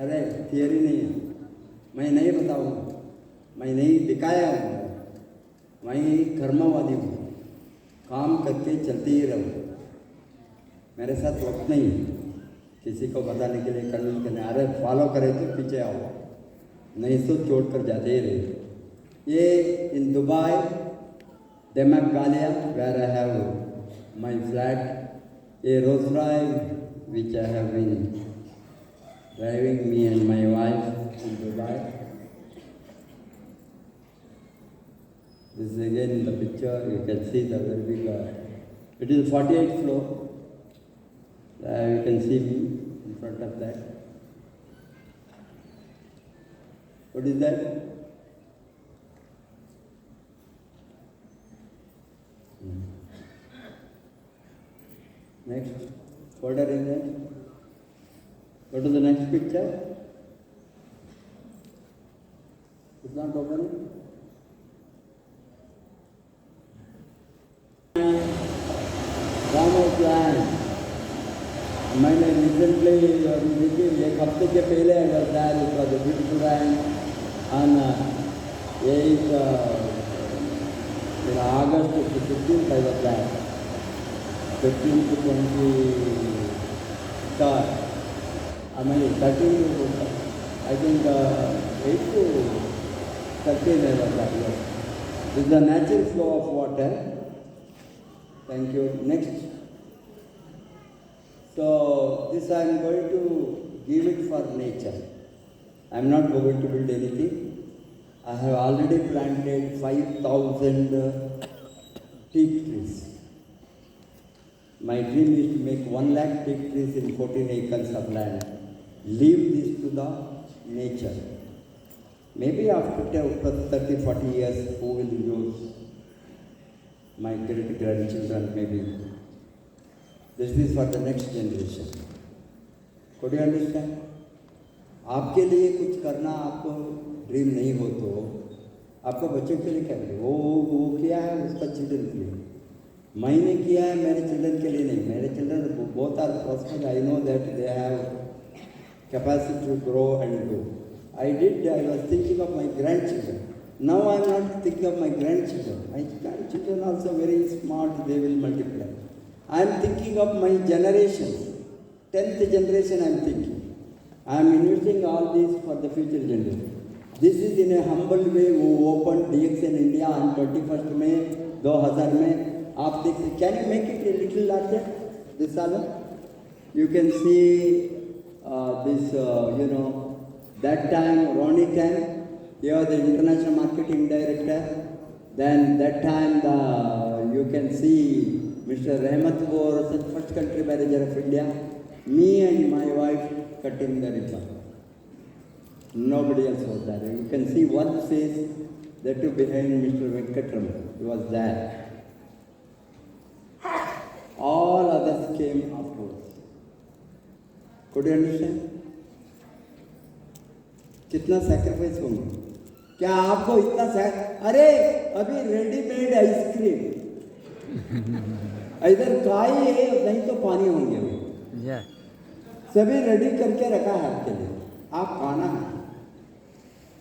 अरे थियरी नहीं है, मैं नहीं बताऊँगा, मैं नहीं दिखाया हूँ, मैं कर्मवादी हूँ, काम करके चलते ही रहो। मेरे साथ वक्त नहीं है किसी को बताने के लिए, करने के लिए। अरे फॉलो करे तो पीछे आओ, नहीं तो छोड़ कर जाते ही रहे। ये in Dubai Damac Galleria where I have my flat, ये रोज drive which I have been driving me and my wife in Dubai. This is again in the picture, you can see the very big, it is 48th floor. You can see me in front of that. What is that? Next, what are in that? Go to the next picture. It's not opening. Farmer's land. मैंने recently देखी एक हफ्ते के पहले I was there. It was a beautiful land on in August 15th I was there. 15 to 23rd. I mean 13 to I think 8 to 13 I was there. Yes. This is the natural flow of water. Thank you. Next. So this I am going to give it for nature. I am not going to build anything. I have already planted 5,000 teak trees. My dream is to make 1 lakh teak trees in 14 acres of land. Leave this to the nature. Maybe after 30, 40 years, who will use? My great-grandchildren maybe. This is for the next generation. Could you understand? आपके लिए कुछ करना आपको dream नहीं हो तो आपको बच्चों के लिए क्या करें? वो किया है उसका चिल्ड्रन के लिए, मैंने किया है मेरे चिल्ड्रन के लिए नहीं. मेरे children both are prosperous. I know that they have capacity to grow and do. I was thinking of my grandchildren. Now I am not thinking of my grandchildren. My grandchildren are also very smart, they will multiply. I am thinking of my generations. 10th generation I am thinking. I am investing all these for the future generation. This is in a humble way. We opened DXN India on 21st May 2000 में. आप देख सकते. Can you make it a little larger? This album. You can see this. That time Ronnie Tan, he was the international marketing director. Then that time you can see Mr. Rahmat was the first country manager of India. Me and my wife cutting the ribbon. Nobody else was there. You can see one face that too behind Mr. Venkatram. He was there. All others came afterwards. Could you understand? कितना sacrifice होंगे? क्या आपको इतना अरे अभी readymade ice cream इधर खाई है, नहीं तो पानी होंगे वो सभी रेडी करके रखा है आपके लिए. आप खाना है.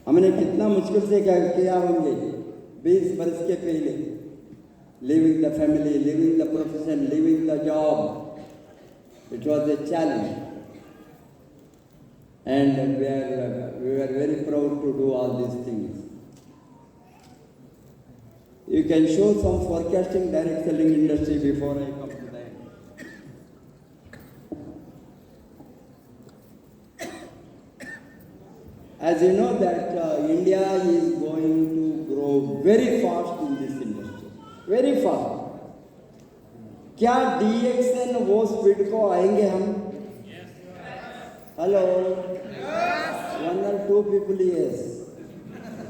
हमने कितना मुश्किल से किया होंगे 20 वर्ष के पहले. Living the family, living the profession, living the job. It was a challenge. And we were very proud to do all these things. You can show some forecasting direct selling industry before I come to that. As you know that India is going to grow very fast in this industry. Very fast. क्या DXN वो speed को आएंगे हम? Hello, 1 or 2 people yes.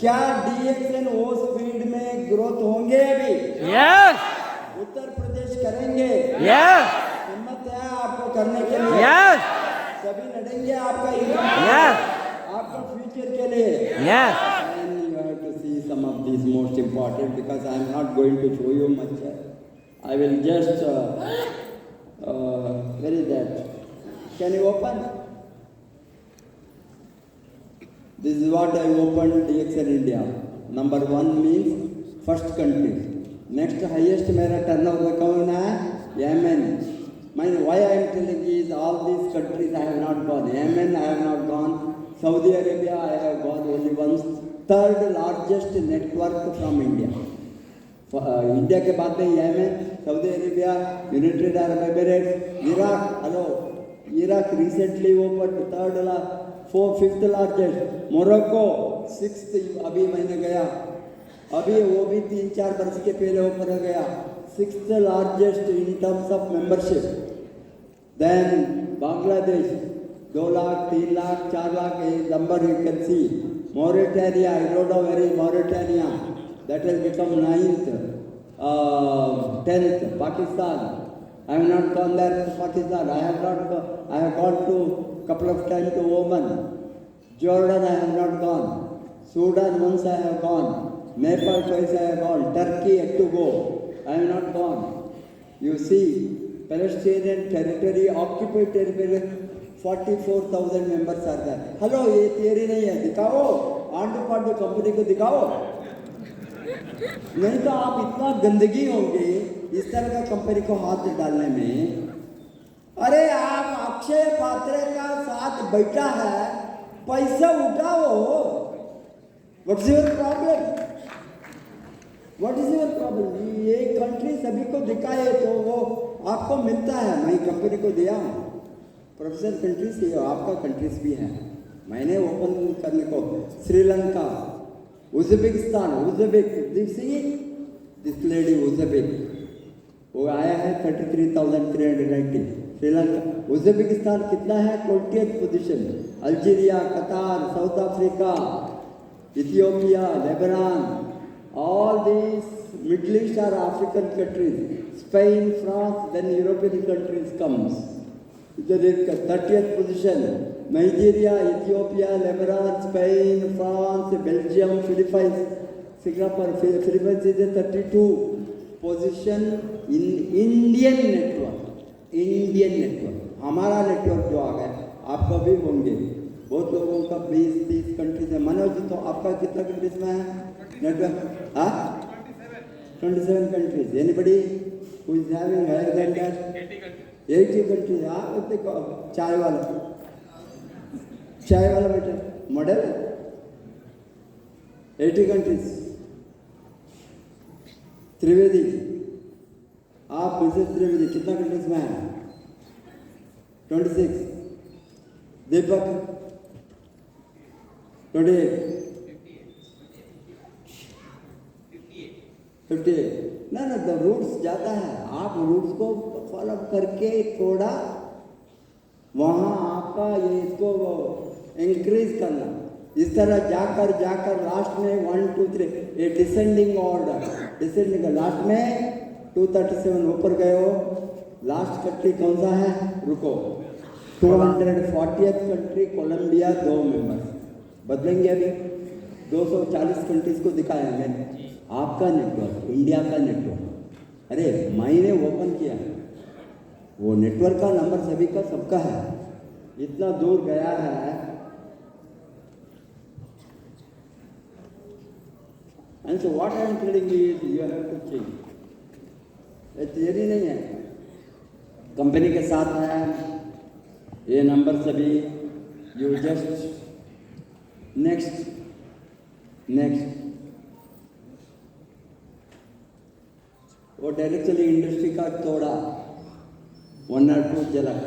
क्या DXN वो speed में growth होंगे अभी? Yes. उत्तर प्रदेश करेंगे? Yes. हिम्मत है आपको करने के लिए? Yes. सभी लड़ेंगे आपका इनकम? Yes. आपका फ्यूचर के लिए? Yes. And you have to see some of these most important because I am not going to show you much. I will just where is that? Can you open? This is what I opened DXN India. Number 1 means first country. Next highest मेरा turnover कौन है? Yemen. Why I am telling is all these countries I have not gone. Yemen I have not gone. Saudi Arabia I have gone only once. Third largest network from India. India के बाद में Yemen, Saudi Arabia, United Arab Emirates, Iraq. Hello, Iraq recently open fifth largest. Morocco sixth, अभी मैंने गया, अभी वो भी 3-4 वर्ष के पहले ओपन हो गया. Sixth largest in terms of membership. Then Bangladesh 2 lakh, 3 lakh, 4 lakh number you can see. Mauritania, I don't know where is Mauritania. That has become 9th, 10th. Pakistan, I have not gone there to Pakistan. I have gone to couple of times to Oman. Jordan I have not gone. Sudan once I have gone. Nepal twice I have gone. Turkey yet to go. I have not gone. You see, Palestinian territory, occupied territory, 44,000 members are there. Hello, ये theory नहीं है, दिखाओ. आंडू Pandu company को दिखाओ. नहीं तो आप इतना गंदगी होंगे इस तरह का कंपनी को हाथ डालने में. अरे आप अक्षय पात्र का साथ बैठा है, पैसा उठाओ. What is your problem? What is your problem? ये कंट्री सभी को दिखाए तो वो आपको मिलता है. मैं कंपनी को दिया प्रोफेसर कंट्रीज ही, आपका कंट्रीज भी है. मैंने ओपन करने को Sri Lanka, Uzbekistan, this lady Uzbek, वो आया है 33,390. श्रीलंका, उज्बेकिस्तान कितना है? 20th position. अल्जीरिया, कतार, south Africa, Ethiopia, Lebanon, all these middle east और African countries, Spain, France, then European countries comes. इधर 30th position. Nigeria, Ethiopia, Lebanon, Spain, France, Belgium, Philippines, Singapore. Philippines is 32 position in Indian network. Indian network, हमारा network जो आ गया, आपका भी होंगे. बहुत लोगों का 20-30 कंट्रीज है. मनोज, तो आपका कितना कंट्रीज में है network? 27 countries. Anybody who is having higher than that? 80 countries. आप देखो, चाय वाला बेटा मॉडल 80 कंट्रीज. त्रिवेदी, आप मिसेस त्रिवेदी कितना कंट्रीज में है? 26. दीपक 28. 58. ना तो रूट्स जाता है. आप रूट्स को फॉलो करके थोड़ा वहाँ आपका ये इसको इंक्रीज करना. इस तरह जाकर लास्ट में 1, 2, 3 ये डिसेंडिंग ऑर्डर. डिसेंडिंग लास्ट में 237 ऊपर गए हो. लास्ट कंट्री कौन सा है? रुको, 240th कंट्री कोलंबिया, 2 मेंबर्स. बदलेंगे अभी 240 कंट्रीज को दिखाया मैंने. आपका नेटवर्क, इंडिया का नेटवर्क. अरे मैंने ओपन किया, वो नेटवर्क का नंबर सभी का सबका है. इतना दूर गया है. And so what I am telling you is you have to change. ये थियरी नहीं है. कंपनी के साथ है ये नंबर सभी. यू जस्ट नेक्स्ट वो डायरेक्टली इंडस्ट्री का थोड़ा 1 or 2 झलक.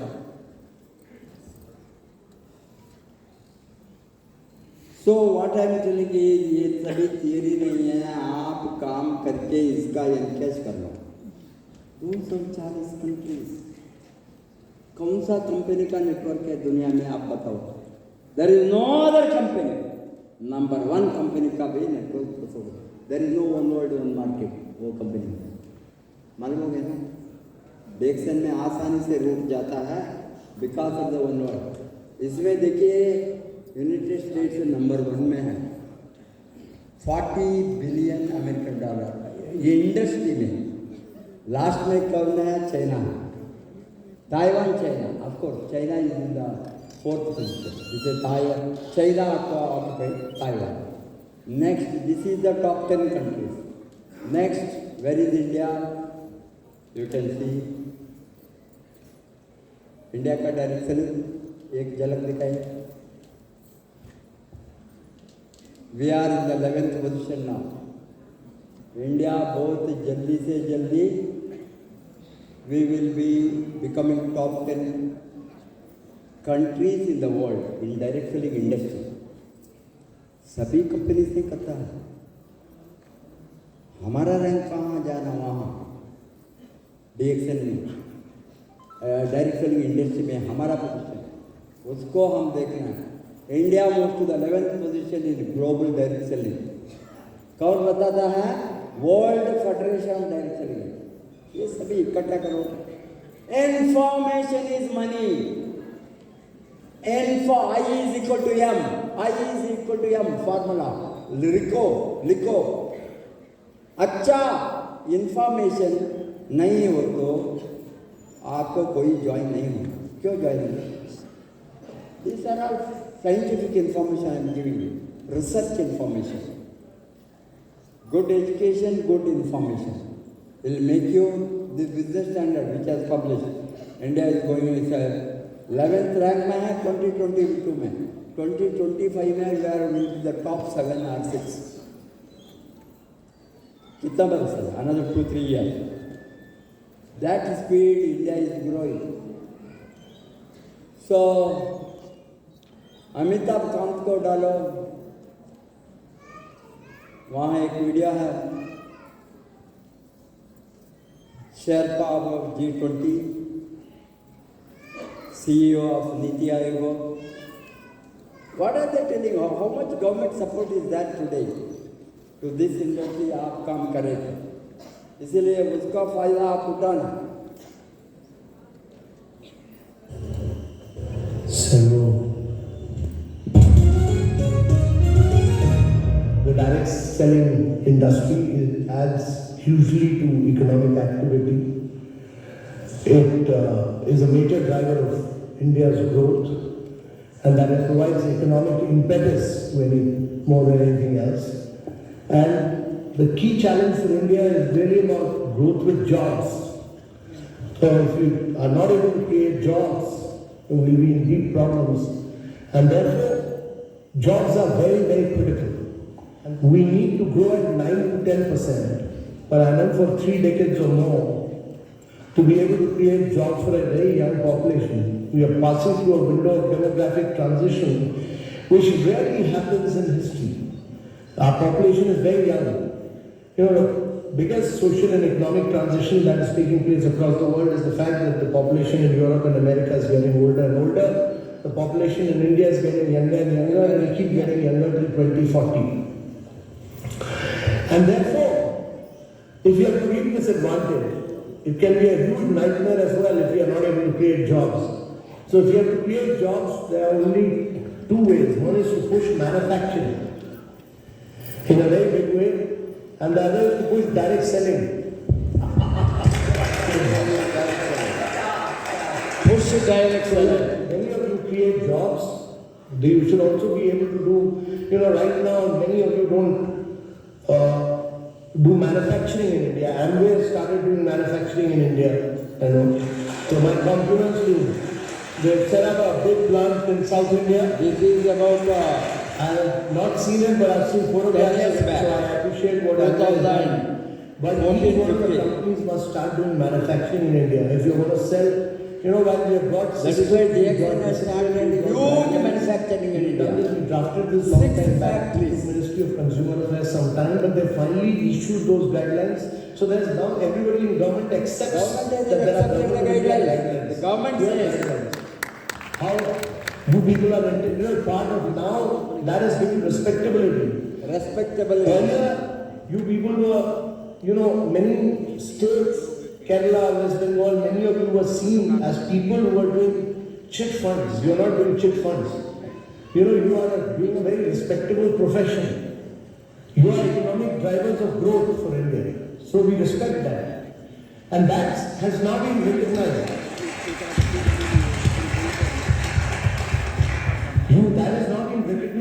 So what I am telling ये सभी थियरी नहीं है. आप काम करके इसका एनकैश कर लो. 240 कंट्रीज. कौन सा कंपनी का नेटवर्क है दुनिया में? आप बताओ. There is no other company. Number 1 company का भी network. There is no one world one market. वो कंपनी मालूम है ना. डेक्सन में आसानी से रुक जाता है because of the one word. इसमें देखिए यूनाइटेड स्टेट्स नंबर 1 में है. 40 बिलियन अमेरिकन डॉलर ये इंडस्ट्री में. लास्ट में कौन है? China, Taiwan. China of course, China is in the fourth position. This is China occupied Taiwan. Next, this is the top 10 countries. Next, where is India? You can see India का direction एक झलक दिखाई. We are in the 11th position now. India बहुत जल्दी से जल्दी we will be becoming top 10 countries in the world in direct selling industry. सभी companies ने करता है. हमारा रैंक कहाँ जाना वहाँ DXN में डायरेक्ट सेलिंग इंडस्ट्री में हमारा पोजीशन उसको हम देखना है. India move to the 11th position in global direct selling. कौन बताता है? World federation direct selling. ये सभी इकट्ठा करो. Information is money. I is equal to M. I is equal to M formula लिखो. अच्छा इंफॉर्मेशन नहीं हो तो आपको कोई ज्वाइन नहीं होगा. क्यों ज्वाइन होगा? These are all scientific information I am giving you. Research information. Good education, good information will make you the business standard which has published. India is going with 11th rank में है 2022 में. 2025 में we are in the top 7 or 6. कितना बरस है? Another 2-3 years. That speed India is growing. So Amitabh Kant को डालो. वहाँ एक वीडियो है. Sherpa of G20, CEO of Niti Aayog. What are they telling? How much government support is that today to this industry? आप काम करेंगे, इसीलिए उसका फायदा आप उठाना. The direct selling industry adds hugely to economic activity. It is a major driver of India's growth, and that it provides economic impetus to more than anything else. And the key challenge for India is really about growth with jobs. So if you are not able to create jobs, you will be in deep problems. And therefore, jobs are very, very critical. And we need to grow at 9 to 10% per annum for 3 decades or more to be able to create jobs for a very young population. We are passing through a window of demographic transition which rarely happens in history. Our population is very young. You know, the biggest social and economic transition that is taking place across the world is the fact that the population in Europe and America is getting older and older. The population in India is getting younger and younger, and will keep getting younger till 2040. And therefore, if you have to reap this advantage, it can be a huge nightmare as well if you are not able to create jobs. So if you have to create jobs, there are only 2 ways. One is to push manufacturing in a very big way, and the other is to push direct selling. Push direct selling. Many of you create jobs. You should also be able to do, right now many of you don't do manufacturing in India. Amway started doing manufacturing in India. So my compliments to you. They've set up a big plant in South India. This is about I have not seen it, but I've seen photographs. 10 years back. So I appreciate what I've done. But these companies must start doing manufacturing in India. If you want to sell, when we have got... That is why DXN has started huge manufacturing in India. We drafted this long time back to the Ministry of Consumer Affairs sometime, but they finally issued those guidelines. So there's now everybody in government accepts that there are guidelines. The government says how you people are integral part of now, that is giving respectability. Respectability. Earlier, you people were, many states, Kerala, West Bengal, many of you were seen as people who were doing chit funds. You are not doing chit funds. You are doing a very respectable profession. You are economic drivers of growth for India. So we respect that. And that has now been recognized.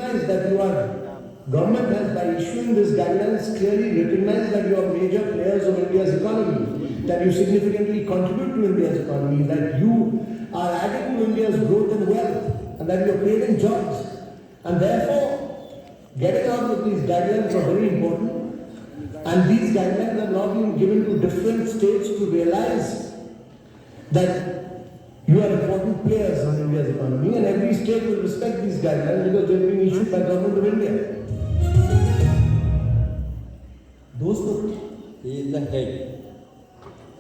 recognize that you are, government has by issuing this guidelines clearly recognized that you are major players of India's economy, that you significantly contribute to India's economy, that you are adding to India's growth and wealth, and that you are creating jobs. And therefore, getting out of these guidelines are very important. And these guidelines are now being given to different states to realize that you are important players in India's economy, and every state will respect these guidelines because they have been issued by Government of India. दोस्तों, he is the head,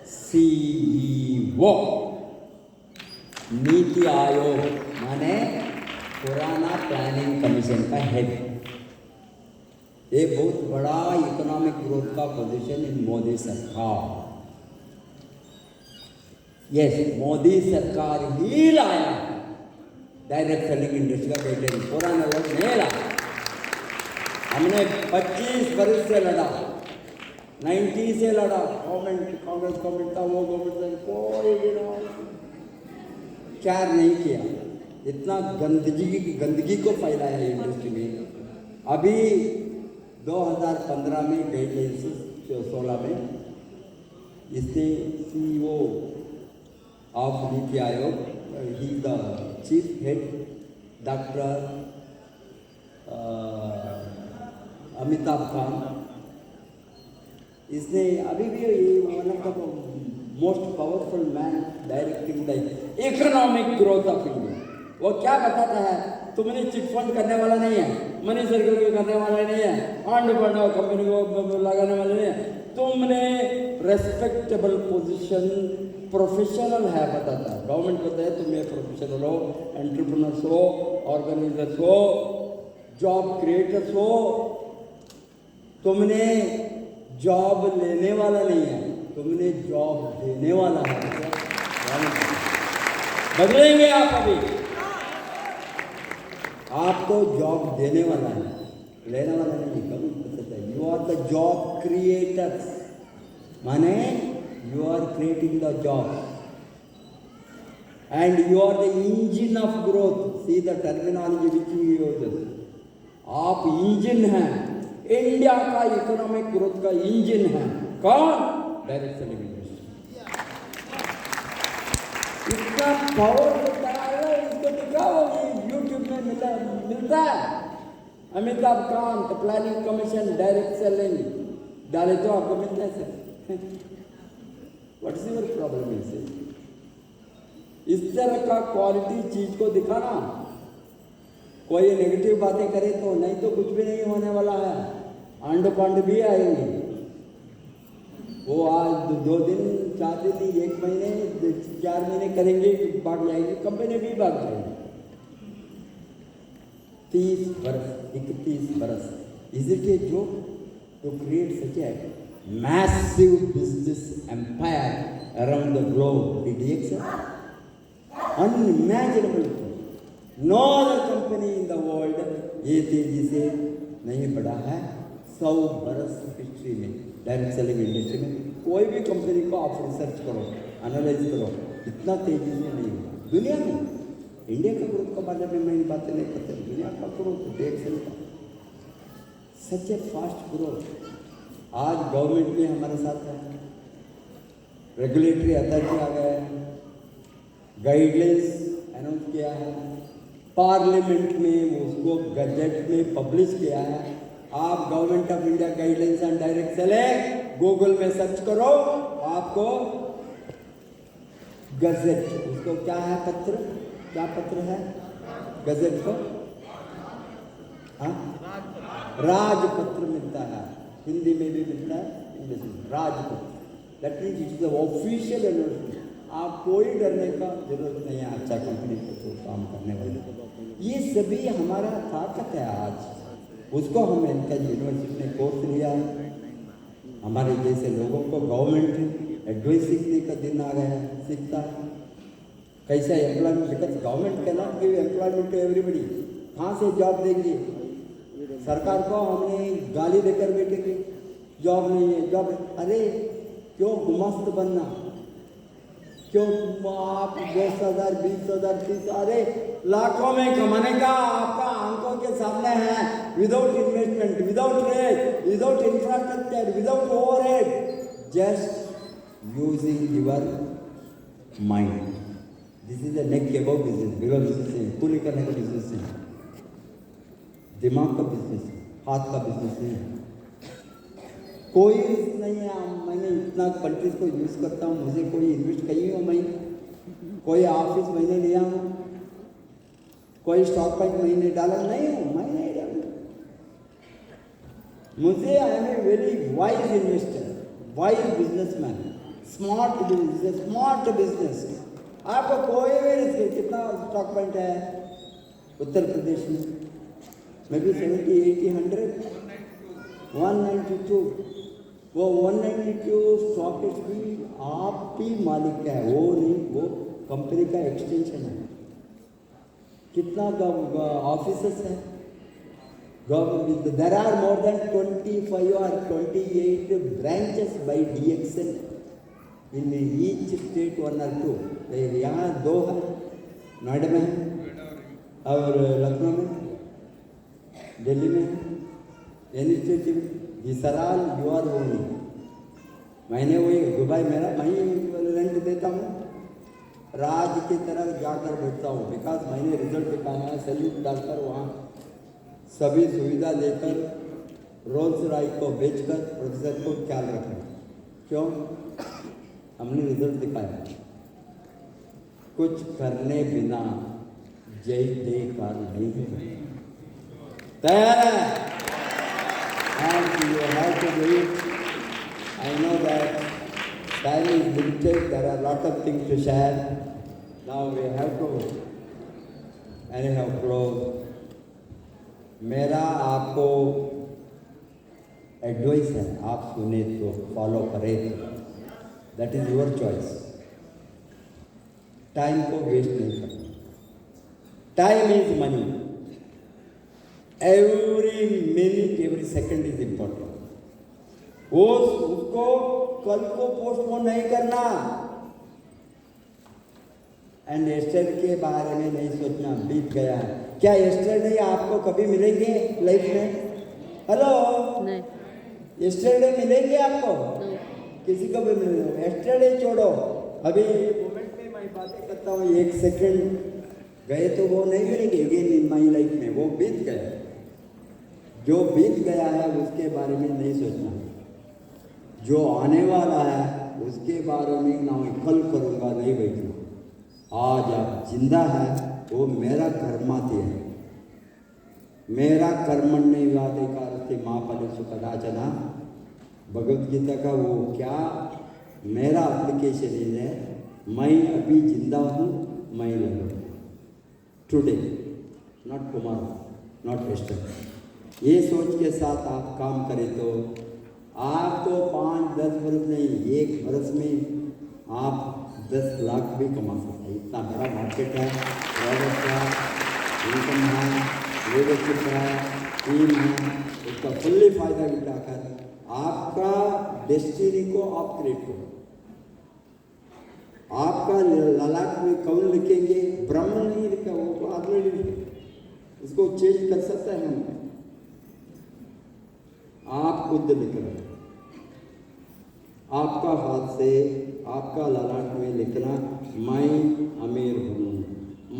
CEO, NITI Aayog माने पुराना planning commission का head. ये बहुत बड़ा economic growth का position in Modi सरकार। Yes, Modi सरकार ही लाया डायरेक्ट सेलिंग इंडस्ट्री का गाइडलाइन, पुराने लोग नहीं लाया। हमने 25 बरस से लड़ा, 90 से लड़ा, गवर्नमेंट, कांग्रेस गवर्नमेंट था, वो गवर्नमेंट था, कोई क्या नहीं किया। इतना गंदगी को फैलाया है इंडस्ट्री में। अभी 2015 में गाइडलाइंस 16 में इससे CEO of Niti Aayog, he the chief head doctor Amitabh Kant, इसने अभी भी one of the most powerful man directing the economic growth of India. वो क्या बताता है, तुमने चिट फंड करने वाला नहीं है, मनी सर्कल को करने वाला नहीं है, फंड कंपनी को लगाने वाला नहीं है, तुमने रेस्पेक्टेबल पोजीशन प्रोफेशनल है बताता है। गवर्नमेंट कहता है तुम ये प्रोफेशनल हो, एंटरप्रेन्योर्स हो, ऑर्गेनाइजर्स हो, जॉब क्रिएटर्स हो, तुमने जॉब लेने वाला नहीं है, तुमने जॉब देने वाला है। बदलेंगे आप अभी, आप तो जॉब देने वाला है, लेने वाला नहीं। कभी पता है, you are the job creators, माने you are creating the job and you are the engine of growth. See the terminology which you use, आप इंजन हैं, इंडिया का इकोनॉमिक ग्रोथ का इंजन है। कौन? Direct selling industry. इसका power बताया, इसको दिखाओ, यूट्यूब में मिलता है। Amitabh Kant planning commission direct selling डाले तो आपको मिलता है sir. What is your problem इसे? इस तरह का क्वालिटी चीज को दिखाना। कोई नेगेटिव बातें करे तो, नहीं तो कुछ भी नहीं होने वाला है। आंड पांड भी आएंगे, वो आज 2 दिन 4 दिन 1 महीने 4 महीने करेंगे, भाग जाएंगे, कंपनी भी भाग जाएंगे। 30 बरस 31 बरस, is it a joke to create such a massive business empire around the globe? Idiots, unimaginable. No other company in the world ये तेजी से नहीं बढ़ा है 100 बरस हिस्ट्री में। डायरेक्ट सेलिंग इंडस्ट्री में कोई भी कंपनी को आप रिसर्च करो, एनालाइज करो, इतना तेजी से नहीं हुआ दुनिया में। इंडिया का ग्रोथ के बारे में मैं बातें नहीं करते, दुनिया का ग्रोथ देख सकता, सच ए फास्ट ग्रोथ। आज गवर्नमेंट में हमारे साथ है, रेगुलेटरी अथॉरिटी आ गया है, गाइडलाइंस अनाउंस किया है, पार्लियामेंट में उसको गजेट में पब्लिश किया है। आप government of India guidelines and direct selling Google में सर्च करो, आपको गजेट, उसको क्या है, पत्र, क्या पत्र है गजेट को? हाँ, राजपत्र मिलता है, हिंदी में भी मिलता है, इंग्लिश में राजपत्र। That means it is the official university. आप कोई डरने का जरूरत नहीं है, अच्छा कंपनी को काम करने वाले। ये सभी हमारा ताकत है आज, उसको हम इनका यूनिवर्सिटी ने कोर्स लिया है। हमारे जैसे लोगों को गवर्नमेंट एडवाइस सीखने का दिन आ गया है, सीखता है कैसा employment, because government can not give employment to everybody. कहाँ से जॉब देंगे? सरकार को हमने गाली देकर बैठेंगे, जॉब नहीं है, जॉब। अरे क्यों गुमास्त बनना, क्यों आप 10,000 20,000 30,000 अरे लाखों में कमाने का आपका आंखों के सामने है। without investment, without rate, without infrastructure, without overhead, just using your mind. This is the neck above business, below business है, पूरी करने का business है, दिमाग का business है, हाथ का business है. कोई रिस्क नहीं है. मैंने इतना कंट्रीज को यूज़ करता हूँ, मुझे कोई इन्वेस्ट कहीं हो, मैं कोई ऑफिस मैंने लिया हूँ, कोई स्टॉक पॉइंट मैंने डाला नहीं हूँ, मैं नहीं डालू. मुझे I am a very wise investor, wise businessman, smart business. आपको कोई भी रिस्क. कितना स्टॉक पॉइंट है उत्तर प्रदेश में? May be 70, 80, 100, 192. वो 192 स्टॉक भी आप ही मालिक का है, वो नहीं, वो कंपनी का एक्सटेंशन है. कितना ऑफिसेस है government? There are more than 25 or 28 branches by DXL in each state, 1 or 2. यहाँ 2 है, नोएडा में है और लखनऊ में, दिल्ली में है, any this are all you are owning. मैंने वही दुबई मेरा मैं रेंट देता हूँ, राज की तरह जाकर बैठता हूँ, बिकॉज मैंने रिजल्ट दिखाया, सैल्यूट डालकर वहाँ सभी सुविधा लेकर रोल्स रॉयस को बेचकर प्रोफेसर को ख्याल रखना. क्यों? हमने रिजल्ट दिखाया. कुछ करने बिना जय जयकार नहीं है. तैयार है? And you have to do it. I know that time is limited. There are a lot of things to share. Now we have to anyhow close. मेरा आपको एडवाइस है, आप सुने तो फॉलो करें तो, that is your choice. Time को waste नहीं करना. Time is money. Every minute, every second is important. उसको कल को पोस्टपोन नहीं करना. एंड यस्टरडे के बारे में नहीं सोचना, बीत गया. क्या यस्टरडे आपको कभी मिलेंगे लाइफ में? हेलो, नहीं. यस्टरडे मिलेंगे आपको? नहीं. किसी को भी मिलेंगे. यस्टरडे छोड़ो, अभी मोमेंट में मैं बातें करता हूँ, 1 सेकंड गए तो वो नहीं मिलेंगे अगेन इन माई लाइफ में. वो बीत गया. जो बीत गया है उसके बारे में नहीं सोचना. जो आने वाला है उसके बारे में ना मैं कल करूँगा नहीं बैठूँगा. आज आप जिंदा है, वो मेरा कर्माती है. मेरा कर्मण्य वाधिकारस्ते मा फलेषु कदाचन, भगवद गीता का वो क्या मेरा एप्लीकेशन है. मैं अभी जिंदा हूँ, मैं लगा today, not tomorrow, not yesterday. ये सोच के साथ आप काम करें तो आपको 5-10 वर्ष नहीं, 1 वर्ष में आप 10 लाख भी कमा सकते हैं. इतना बड़ा मार्केट है, प्रोडक्ट है, इनकम है, लीडरशिप है, टीम है. उसका फुल्ली फायदा उठाकर आपका डेस्टिनी को आप क्रिएट करो. आपका ललाट में कौन लिखेंगे? ब्राह्मण नहीं लिखा, वो ऑलरेडी लिखे. इसको चेंज कर सकते हैं हम. आप खुद लिख रहे हैं. आपका हाथ से आपका ललाट में लिखना, मैं अमीर बनूँगा,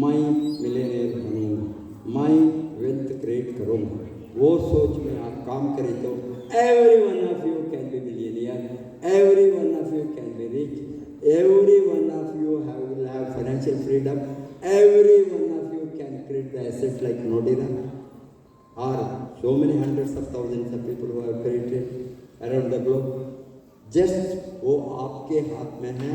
मैं मिलियनेयर बनूँगा, मैं वेल्थ क्रिएट करूँगा. वो सोच में आप काम करें तो every one of you can be millionaire, every one of you can be rich, every one of you will have financial freedom, every one of you can create the asset like Nodira or so many hundreds of thousands of people who have created around the globe. Just वो आपके हाथ में है.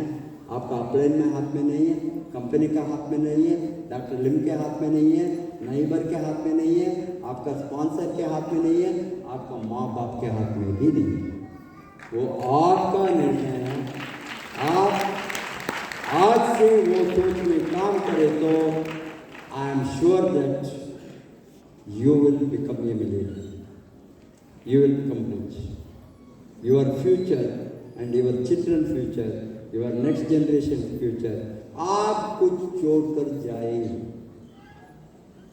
आपका upline में हाथ में नहीं है, कंपनी का हाथ में नहीं है, डॉक्टर लिम के हाथ में नहीं है, नाइबर के हाथ में नहीं है, आपका स्पॉन्सर के हाथ में नहीं है, आपका माँ बाप के हाथ में भी नहीं है. वो आपका निर्णय है. आप आज से वो सोच में काम करें तो I am sure that you will become a millionaire. You will become rich. Your future and your children's future, your next generation's future, आप कुछ छोड़ कर जाएंगे.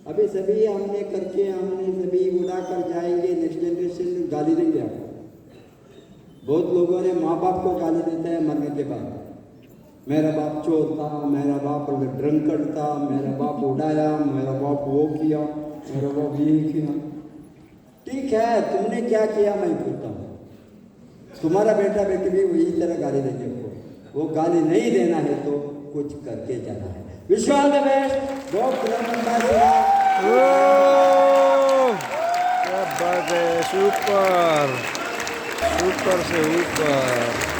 अभी सभी हमने करके हमने सभी उड़ा कर जाएंगे, नेक्स्ट जनरेशन गाली देंगे आपको। बहुत लोगों ने माँ बाप को गाली देते हैं मरने के बाद, मेरा बाप चोर था, मेरा बाप ड्रंकर्ड था, मेरा बाप उड़ाया, मेरा बाप वो किया, मेरा बाप ये किया। ठीक है, तुमने क्या किया मैं पूछता हूँ, तुम्हारा बेटा बेटी भी वही तरह गाली देंगे आपको। वो गाली नहीं देना है तो कुछ करके जाना है। विश्वास द बेस्ट, बहुत क्या बात है, सुपर सुपर से ऊपर।